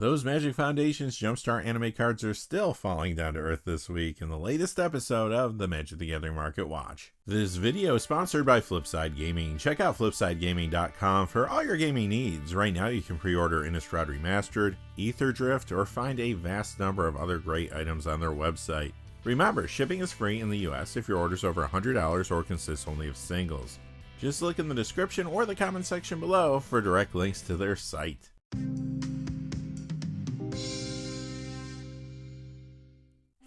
Those Magic Foundation's Jumpstart anime cards are still falling down to earth this week in the latest episode of the Magic the Gathering Market Watch. This video is sponsored by Flipside Gaming. Check out flipsidegaming.com for all your gaming needs. Right now you can pre-order Innistrad Remastered, Ether Drift, or find a vast number of other great items on their website. Remember, shipping is free in the US if your order's over $100 or consists only of singles. Just look in the description or the comment section below for direct links to their site.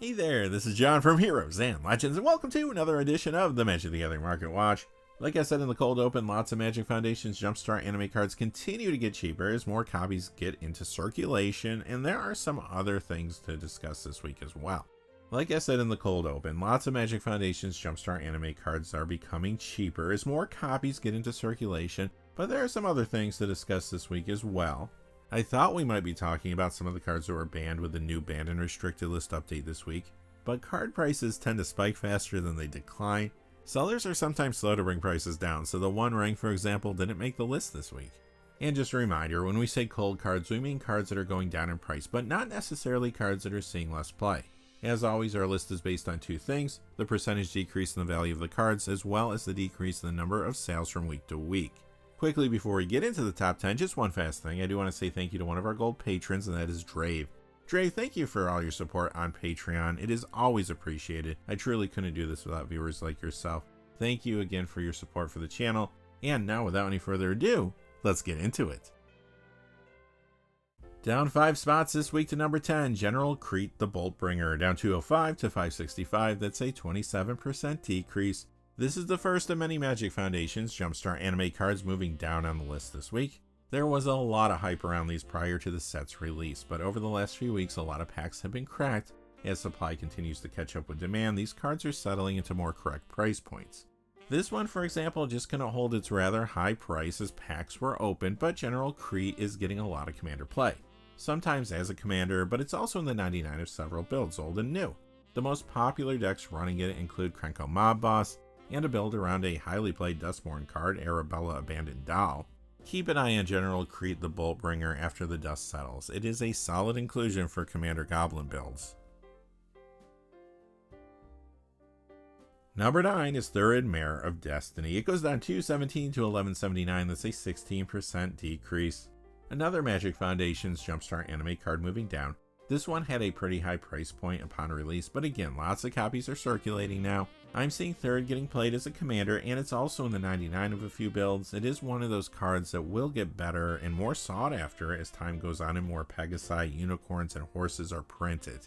Hey there, this is John from Heroes and Legends, and welcome to another edition of the Magic the Gathering Market Watch. Like I said in the cold open, lots of Magic Foundation's Jumpstart anime cards continue to get cheaper as more copies get into circulation, and there are some other things to discuss this week as well. Like I said in the cold open, lots of Magic Foundation's Jumpstart anime cards are becoming cheaper as more copies get into circulation, but there are some other things to discuss this week as well. I thought we might be talking about some of the cards that were banned with the new banned and restricted list update this week, but card prices tend to spike faster than they decline. Sellers are sometimes slow to bring prices down, so the One Ring, for example, didn't make the list this week. And just a reminder, when we say cold cards, we mean cards that are going down in price, but not necessarily cards that are seeing less play. As always, our list is based on two things: the percentage decrease in the value of the cards, as well as the decrease in the number of sales from week to week. Quickly before we get into the top 10, just one fast thing. I do want to say thank you to one of our gold patrons, and that is Drave. Drave, thank you for all your support on Patreon. It is always appreciated. I truly couldn't do this without viewers like yourself. Thank you again for your support for the channel. And now, without any further ado, let's get into it. Down 5 spots this week to number 10, General Crete the Boltbringer. Down 205 to 565, that's a 27% decrease. This is the first of many Magic Foundation's Jumpstart anime cards moving down on the list this week. There was a lot of hype around these prior to the set's release, but over the last few weeks a lot of packs have been cracked. As supply continues to catch up with demand, these cards are settling into more correct price points. This one, for example, just couldn't hold its rather high price as packs were open, but General Crete is getting a lot of commander play. Sometimes as a commander, but it's also in the 99 of several builds, old and new. The most popular decks running it include Krenko Mob Boss, and a build around a highly played Duskmourn card, Arabella Abandoned Doll. Keep an eye on General Crete the Boltbringer after the dust settles. It is a solid inclusion for Commander Goblin builds. Number 9 is Thurid Mare of Destiny. It goes down 217 to 1179, that's a 16% decrease. Another Magic Foundation's Jumpstart anime card moving down. This one had a pretty high price point upon release, but again, lots of copies are circulating now. I'm seeing Thurid getting played as a commander, and it's also in the 99 of a few builds. It is one of those cards that will get better and more sought after as time goes on and more Pegasi, unicorns, and horses are printed.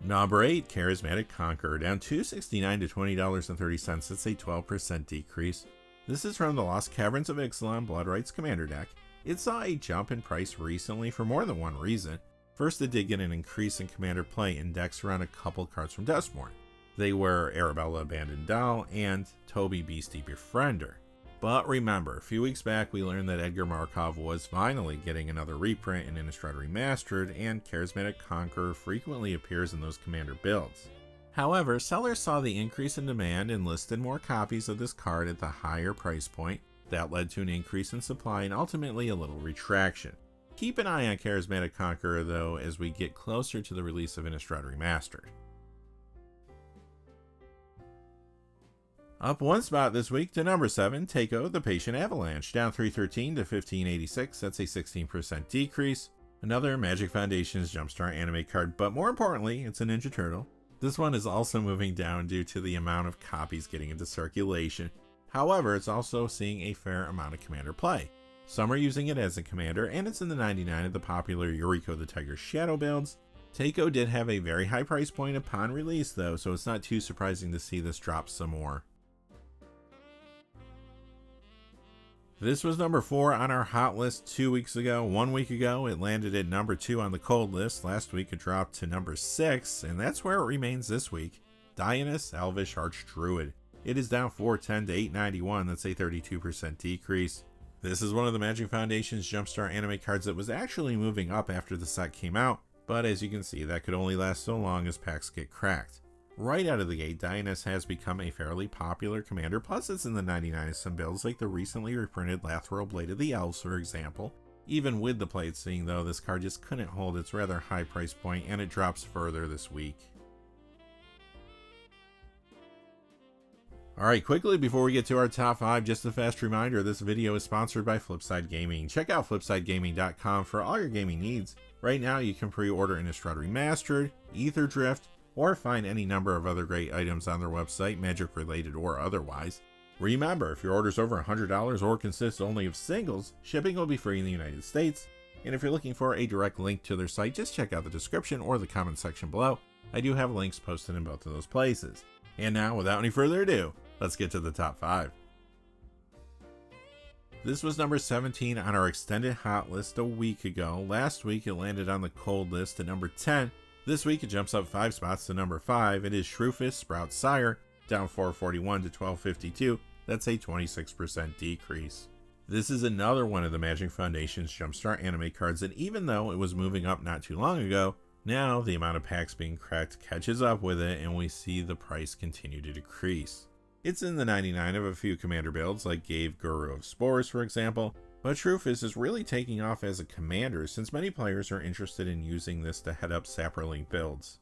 Number 8, Charismatic Conqueror, down $269 to $20.30, that's a 12% decrease. This is from the Lost Caverns of Ixalan Bloodright's commander deck. It saw a jump in price recently for more than one reason. First, it did get an increase in commander play in decks around a couple cards from Duskmourn. They were Arabella Abandoned Doll and Toby Beastie Befriender. But remember, a few weeks back we learned that Edgar Markov was finally getting another reprint in Innistrad Remastered, and Charismatic Conqueror frequently appears in those commander builds. However, sellers saw the increase in demand and listed more copies of this card at the higher price point. That led to an increase in supply and ultimately a little retraction. Keep an eye on Charismatic Conqueror though as we get closer to the release of Innistrad Remastered. Up 1 spot this week to number 7, Takeo the Patient Avalanche, down 313 to 1586, that's a 16% decrease. Another Magic Foundation's Jumpstart anime card, but more importantly, it's a Ninja Turtle. This one is also moving down due to the amount of copies getting into circulation. However, it's also seeing a fair amount of commander play. Some are using it as a commander, and it's in the 99 of the popular Yuriko the Tiger Shadow builds. Takeo did have a very high price point upon release though, so it's not too surprising to see this drop some more. This was number 4 on our hot list 2 weeks ago. 1 week ago, it landed at number 2 on the cold list. Last week, it dropped to number 6, and that's where it remains this week. Dionysus Elvish Archdruid. It is down 410 to 891, that's a 32% decrease. This is one of the Magic Foundation's Jumpstart anime cards that was actually moving up after the set came out, but as you can see, that could only last so long as packs get cracked. Right out of the gate, Dionys has become a fairly popular commander, plus it's in the 99 of some builds like the recently reprinted Lathril Blade of the Elves, for example. Even with the plate seeing though, this card just couldn't hold its rather high price point and it drops further this week. Alright, quickly before we get to our top 5, just a fast reminder, this video is sponsored by Flipside Gaming. Check out flipsidegaming.com for all your gaming needs. Right now you can pre-order Innistrad Remastered, Ether Drift, or find any number of other great items on their website, Magic related or otherwise. Remember, if your order's over $100 or consists only of singles, shipping will be free in the United States. And if you're looking for a direct link to their site, just check out the description or the comment section below. I do have links posted in both of those places. And now, without any further ado, let's get to the top 5. This was number 17 on our extended hot list a week ago. Last week it landed on the cold list at number 10. This week it jumps up 5 spots to number 5. It is Shrewfist Sprout Sire, down 441 to 1252. That's a 26% decrease. This is another one of the Magic Foundation's Jumpstart anime cards, and even though it was moving up not too long ago, now the amount of packs being cracked catches up with it and we see the price continue to decrease. It's in the 99 of a few commander builds like Gave Guru of Spores, for example, but Shrewfist is really taking off as a commander since many players are interested in using this to head up Saproling builds.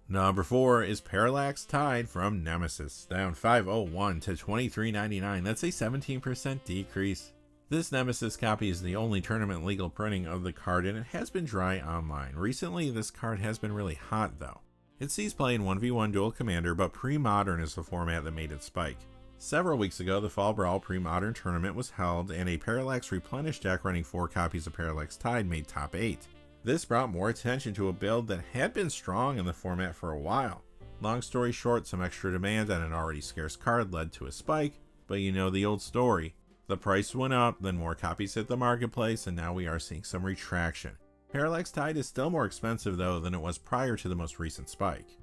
Number 4 is Parallax Tide from Nemesis, down 501 to 23.99. That's a 17% decrease. This Nemesis copy is the only tournament legal printing of the card and it has been dry online. Recently this card has been really hot though. It sees play in 1v1 dual commander, but pre-modern is the format that made it spike. Several weeks ago, the Fall Brawl pre-modern tournament was held and a Parallax Replenish deck running 4 copies of Parallax Tide made top 8. This brought more attention to a build that had been strong in the format for a while. Long story short, some extra demand on an already scarce card led to a spike, but you know the old story. The price went up, then more copies hit the marketplace, and now we are seeing some retraction. Parallax Tide is still more expensive though than it was prior to the most recent spike.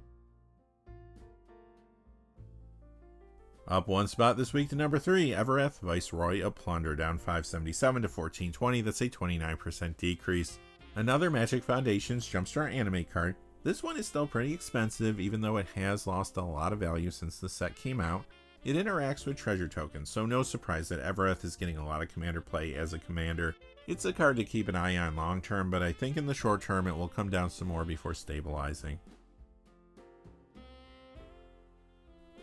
Up 1 spot this week to number 3, Evereth, Viceroy of Plunder, down 577 to 1420. That's a 29% decrease. Another Magic Foundation's Jumpstart anime card. This one is still pretty expensive even though it has lost a lot of value since the set came out. It interacts with treasure tokens, so no surprise that Evereth is getting a lot of commander play as a commander. It's a card to keep an eye on long term, but I think in the short term it will come down some more before stabilizing.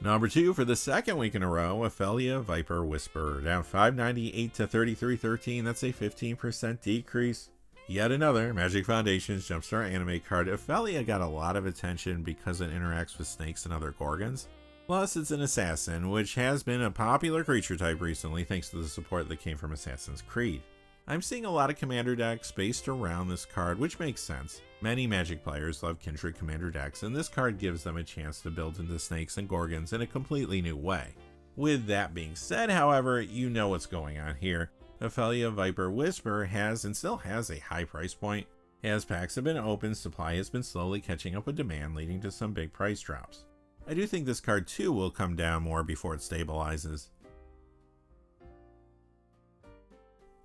Number 2 for the second week in a row, Ophelia Viper Whisperer, down 598 to 33.13. That's a 15% decrease. Yet another Magic Foundation's Jumpstart anime card. Ophelia got a lot of attention because it interacts with snakes and other gorgons. Plus, it's an assassin, which has been a popular creature type recently thanks to the support that came from Assassin's Creed. I'm seeing a lot of commander decks based around this card, which makes sense. Many Magic players love Kindred commander decks, and this card gives them a chance to build into snakes and gorgons in a completely new way. With that being said, however, you know what's going on here. Ophelia Viper Whisper has and still has a high price point. As packs have been opened, supply has been slowly catching up with demand, leading to some big price drops. I do think this card too will come down more before it stabilizes.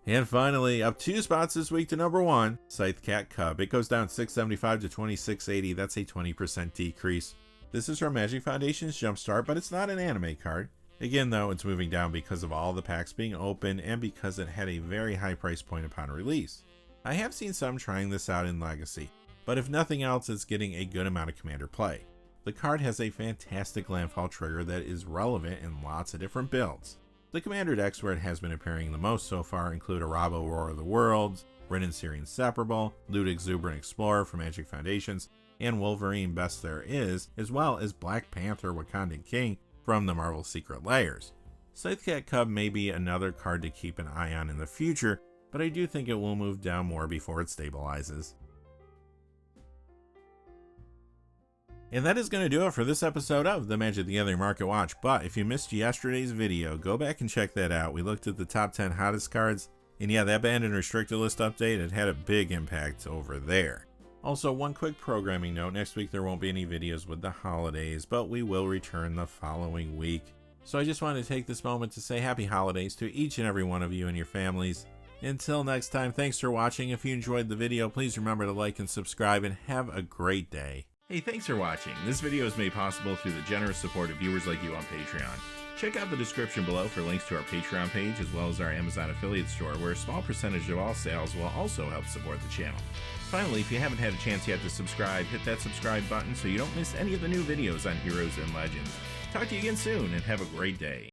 And finally, up 2 spots this week to number 1, Scythe Cat Cub. It goes down 675 to 2680. That's a 20% decrease. This is from Magic Foundation's Jumpstart, but it's not an anime card. Again though, it's moving down because of all the packs being open and because it had a very high price point upon release. I have seen some trying this out in Legacy, but if nothing else, it's getting a good amount of commander play. The card has a fantastic landfall trigger that is relevant in lots of different builds. The commander decks where it has been appearing the most so far include Arabo Roar of the Worlds, Rin and Seer Inseparable, Lude Exuberant Explorer from Magic Foundations, and Wolverine Best There Is, as well as Black Panther Wakandan King from the Marvel Secret Layers. Scythecat Cub may be another card to keep an eye on in the future, but I do think it will move down more before it stabilizes. And that is going to do it for this episode of the Magic the Gathering Market Watch, but if you missed yesterday's video, go back and check that out. We looked at the top 10 hottest cards, and yeah, that banned and restricted list update, it had a big impact over there. Also, one quick programming note, next week there won't be any videos with the holidays, but we will return the following week. So I just wanted to take this moment to say happy holidays to each and every one of you and your families, Until next time, thanks for watching. If you enjoyed the video, please remember to like and subscribe, and have a great day. Hey, thanks for watching. This video is made possible through the generous support of viewers like you on Patreon. Check out the description below for links to our Patreon page, as well as our Amazon affiliate store, where a small percentage of all sales will also help support the channel. Finally, if you haven't had a chance yet to subscribe, hit that subscribe button so you don't miss any of the new videos on Heroes and Legends. Talk to you again soon, and have a great day.